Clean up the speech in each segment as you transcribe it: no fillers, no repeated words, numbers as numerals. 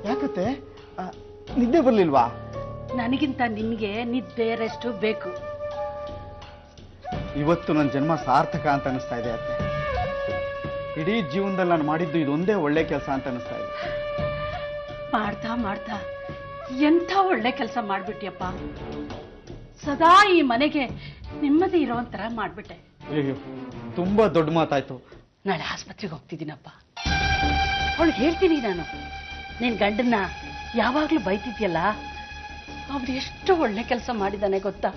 ಯಾಕತ್ತೆ ನಿದ್ದೆ ಬರ್ಲಿಲ್ವಾ? ನನಗಿಂತ ನಿನ್ಗೆ ನಿದ್ದೆ ರೆಸ್ಟು ಬೇಕು. ಇವತ್ತು ನನ್ನ ಜನ್ಮ ಸಾರ್ಥಕ ಅಂತ ಅನಿಸ್ತಾ ಇದೆ ಅತ್ತೆ. ಇಡೀ ಜೀವನದಲ್ಲಿ ನಾನು ಮಾಡಿದ್ದು ಇದೊಂದೇ ಒಳ್ಳೆ ಕೆಲಸ ಅಂತ ಅನಿಸ್ತಾ ಇದೆ. ಮಾಡ್ತಾ ಮಾಡ್ತಾ ಎಂಥ ಒಳ್ಳೆ ಕೆಲಸ ಮಾಡ್ಬಿಟ್ಟಿಯಪ್ಪ. ಸದಾ ಈ ಮನೆಗೆ ನೆಮ್ಮದಿ ಇರೋಂತರ ಮಾಡ್ಬಿಟ್ಟೆ. ಅಯ್ಯೋ, ತುಂಬಾ ದೊಡ್ಡ ಮಾತಾಯ್ತು. ನಾಳೆ ಆಸ್ಪತ್ರೆಗೆ ಹೋಗ್ತಿದ್ದೀನಪ್ಪ. ಅವಳು ಹೇಳ್ತೀನಿ, ನಾನು ನಿನ್ ಗಂಡನ್ನ ಯಾವಾಗ್ಲೂ ಬೈತಿದ್ಯಲ್ಲ, ಅವನು ಎಷ್ಟು ಒಳ್ಳೆ ಕೆಲಸ ಮಾಡಿದಾನೆ ಗೊತ್ತಾ?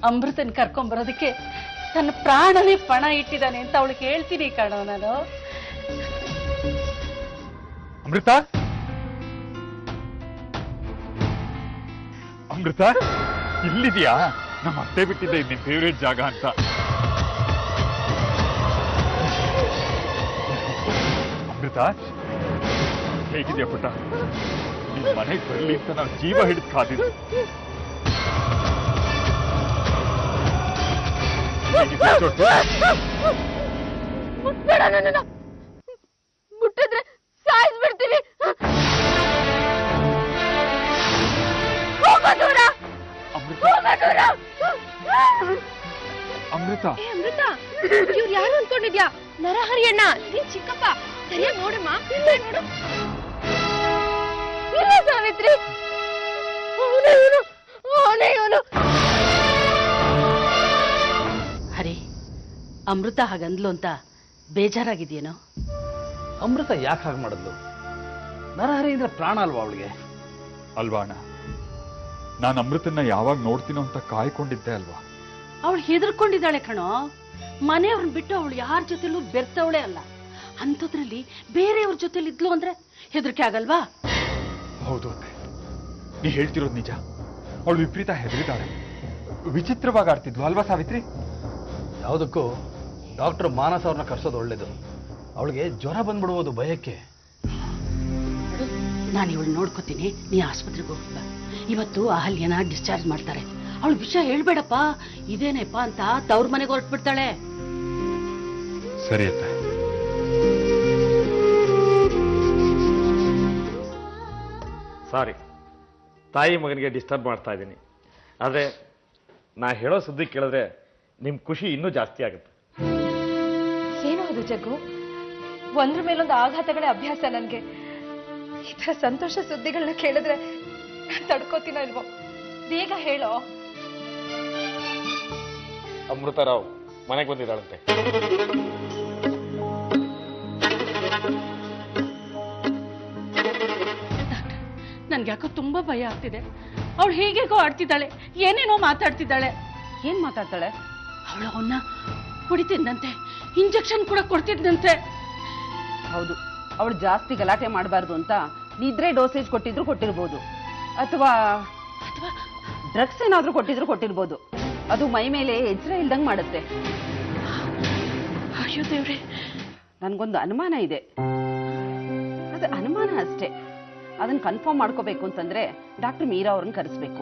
ಅಮೃತನ್ ಕರ್ಕೊಂಬರೋದಕ್ಕೆ ತನ್ನ ಪ್ರಾಣನೇ ಪಣ ಇಟ್ಟಿದ್ದಾನೆ ಅಂತ ಅವಳಿಗೆ ಹೇಳ್ತೀನಿ ಕಣೋ ನಾನು. ಅಮೃತ, ಅಮೃತ ಇಲ್ಲಿದ್ಯಾ? ನಮ್ಮ ಅತ್ತೆ ಬಿಟ್ಟಿದ್ದೆ ನಿನ್ ಫೇವ್ರೇಟ್ ಜಾಗ ಅಂತ. ಅಮೃತ ಹೇಗಿದ್ಯಾ ಪುಟ್ಟ? ನಿನ್ ಮನೆಗೆ ಬರಲಿ ಅಂತ ನಾವು ಜೀವ ಹಿಡಿದು ಕಾದಿದ್ವಿ. ಮುಟ್ಟಿದ್ರೆ ಸಾಯಿಸ್ಬಿಡ್ತೀವಿ. ಅಮೃತ, ಅಮೃತ, ಇವ್ರು ಯಾರು ಅನ್ಕೊಂಡಿದ್ಯಾ? ನರಹರಿ ಅಣ್ಣ, ನೀನ್ ಚಿಕ್ಕಪ್ಪ. ಸರಿಯಾಗಿ ನೋಡಮ್ಮ, ನೋಡು. ಇಲ್ಲ ಸಾವಿತ್ರಿ, ಹರಿ, ಅಮೃತ ಹಾಗಂದ್ಲು ಅಂತ ಬೇಜಾರಾಗಿದೆಯೇನೋ? ಅಮೃತ ಯಾಕೆ ಹಾಗೆ ಮಾಡಿದ್ಲು? ನರಹರಿ ಅಂದ್ರೆ ಪ್ರಾಣ ಅಲ್ವಾ ಅವಳಿಗೆ? ಅಲ್ವಾ ಅಣ್ಣ, ನಾನು ಅಮೃತನ್ನ ಯಾವಾಗ ನೋಡ್ತೀನೋ ಅಂತ ಕಾಯ್ಕೊಂಡಿದ್ದೆ ಅಲ್ವಾ? ಅವಳು ಹೆದರ್ಕೊಂಡಿದ್ದಾಳೆ ಕಣೋ. ಮನೆಯವ್ರನ್ನ ಬಿಟ್ಟು ಅವಳು ಯಾರ ಜೊತೆಲೂ ಬೆರ್ತವಳೆ ಅಲ್ಲ. ಅಂಥದ್ರಲ್ಲಿ ಬೇರೆಯವ್ರ ಜೊತೆಲಿ ಇದ್ಲು ಅಂದ್ರೆ ಹೆದರಿಕೆ ಆಗಲ್ವಾ? ಹೌದು ಅತ್ತೆ, ನೀ ಹೇಳ್ತಿರೋದು ನಿಜ. ಅವಳು ವಿಪರೀತ ಹೆದರಿದ್ದಾಳೆ. ವಿಚಿತ್ರವಾಗಿ ಆಡ್ತಿದ್ಲು ಅಲ್ವಾ ಸಾವಿತ್ರಿ? ಯಾವುದಕ್ಕೂ ಡಾಕ್ಟರ್ ಮಾನಸ್ ಅವ್ರನ್ನ ಕರ್ಸೋದು ಒಳ್ಳೇದು. ಅವಳಿಗೆ ಜ್ವರ ಬಂದ್ಬಿಡ್ಬೋದು ಭಯಕ್ಕೆ. ನಾನು ಇವಳು ನೋಡ್ಕೋತೀನಿ, ನೀ ಆಸ್ಪತ್ರೆಗೆ ಹೋಗ್ಬಾ. ಇವತ್ತು ಅಹಲ್ಯನ ಡಿಸ್ಚಾರ್ಜ್ ಮಾಡ್ತಾರೆ. ಅವಳು ವಿಷಯ ಹೇಳ್ಬೇಡಪ್ಪ, ಇದೇನೇಪ್ಪ ಅಂತ ತವ್ರ ಮನೆಗೆ ಹೊರಟ್ಬಿಡ್ತಾಳೆ. ಸರಿ ಅತ್ತೆ. ಸಾರಿ, ತಾಯಿ ಮಗನಿಗೆ ಡಿಸ್ಟರ್ಬ್ ಮಾಡ್ತಾ ಇದ್ದೀನಿ. ಆದರೆ ನಾ ಹೇಳೋ ಸುದ್ದಿ ಕೇಳಿದ್ರೆ ನಿಮ್ಮ ಖುಷಿ ಇನ್ನೂ ಜಾಸ್ತಿ ಆಗುತ್ತೆ. ಏನೋ ಅದು ಜಗ್ಗು, ಒಂದ್ರ ಮೇಲೊಂದು ಆಘಾತಗಳೇ ಅಭ್ಯಾಸ ನನಗೆ. ಈ ಥರ ಸಂತೋಷ ಸುದ್ದಿಗಳನ್ನ ಕೇಳಿದ್ರೆ ನಾನು ತಡ್ಕೋತೀನೋ ಇಲ್ವೋ? ಬೇಗ ಹೇಳೋ. ಅಮೃತರಾವ್ ಮನೆಗೆ ಬಂದಿದ್ದಾಳಂತೆ. ನನ್ಗೆ ಯಾಕೋ ತುಂಬಾ ಭಯ ಆಗ್ತಿದೆ. ಅವಳು ಹೇಗೇಗೋ ಆಡ್ತಿದ್ದಾಳೆ, ಏನೇನೋ ಮಾತಾಡ್ತಿದ್ದಾಳೆ. ಏನ್ ಮಾತಾಡ್ತಾಳೆ? ಅವಳು ಅವನ್ನ ಹೊಡಿತಿದ್ದಂತೆ, ಇಂಜೆಕ್ಷನ್ ಕೂಡ ಕೊಡ್ತಿದ್ದಂತೆ. ಹೌದು, ಅವಳು ಜಾಸ್ತಿ ಗಲಾಟೆ ಮಾಡಬಾರ್ದು ಅಂತ ನಿದ್ರೆ ಡೋಸೇಜ್ ಕೊಟ್ಟಿರ್ಬೋದು, ಅಥವಾ ಡ್ರಗ್ಸ್ ಏನಾದ್ರೂ ಕೊಟ್ಟಿರ್ಬೋದು. ಅದು ಮೈ ಮೇಲೆ ಎಚ್ಚರ ಇಲ್ದಂಗೆ ಮಾಡುತ್ತೆ. ಅಯ್ಯೋ ದೇವ್ರೆ, ನನ್ಗೊಂದು ಅನುಮಾನ ಇದೆ. ಅದು ಅನುಮಾನ ಅಷ್ಟೇ. ಅದನ್ನ ಕನ್ಫರ್ಮ್ ಮಾಡ್ಕೋಬೇಕು ಅಂತಂದ್ರೆ ಡಾಕ್ಟರ್ ಮೀರಾ ಅವ್ರನ್ನ ಕರೆಸ್ಬೇಕು.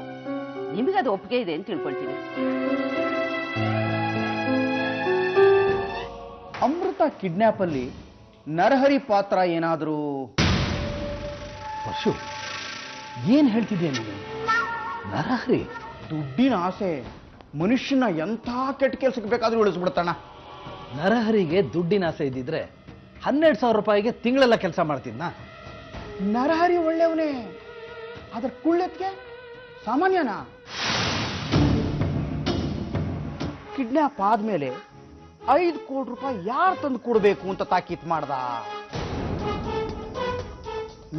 ನಿಮಗೆ ಅದು ಒಪ್ಪಿಗೆ ಇದೆ ಅಂತ ತಿಳ್ಕೊಳ್ತೀನಿ. ಅಮೃತ ಕಿಡ್ನಾಪ್ ಅಲ್ಲಿ ನರಹರಿ ಪಾತ್ರ ಏನಾದರೂ? ಪರಶು, ಏನ್ ಹೇಳ್ತಿದ್ಯಾ ನೀನು? ನರಹರಿ ದುಡ್ಡಿನ ಆಸೆ ಮನುಷ್ಯನ ಎಂಥ ಕೆಟ್ಟ ಕೆಲಸಕ್ಕೆ ಬೇಕಾದ್ರೂ ಉಳಿಸ್ಬಿಡ್ತಾನ. ನರಹರಿಗೆ ದುಡ್ಡಿನ ಆಸೆ ಇದ್ದಿದ್ರೆ 12,000 ರೂಪಾಯಿಗೆ ತಿಂಗಳೆಲ್ಲ ಕೆಲಸ ಮಾಡ್ತಿದ್ನ. ನರಹರಿ ಒಳ್ಳೆಯವನೇ, ಅದ್ರ ಕುಳ್ಳೆತ್ಗೆ ಸಾಮಾನ್ಯನಾ? ಕಿಡ್ನಾಪ್ ಆದ್ಮೇಲೆ 5 ಕೋಟಿ ರೂಪಾಯಿ ಯಾರು ತಂದು ಕೊಡಬೇಕು ಅಂತ ತಾಕೀತ್ ಮಾಡ್ದ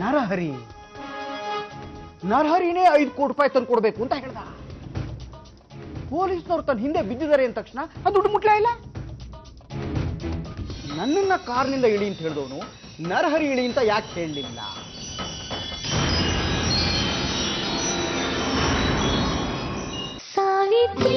ನರಹರಿನೇ 5 ಕೋಟಿ ರೂಪಾಯಿ ತಂದು ಕೊಡಬೇಕು ಅಂತ ಹೇಳ್ದ. ಪೊಲೀಸ್ನವ್ರು ತನ್ನ ಹಿಂದೆ ಬಿದ್ದಿದ್ದಾರೆ ಅಂದ ತಕ್ಷಣ ಆ ದುಡ್ಡು ಮುಟ್ಲೇ ಇಲ್ಲ. ನನ್ನನ್ನ ಕಾರ್ನಿಂದ ಇಳಿ ಅಂತ ಹೇಳಿದವನು ನರಹರಿ ಇಳಿ ಅಂತ ಯಾಕೆ ಹೇಳಲಿಲ್ಲ? ಸಾವಿತ್ರಿ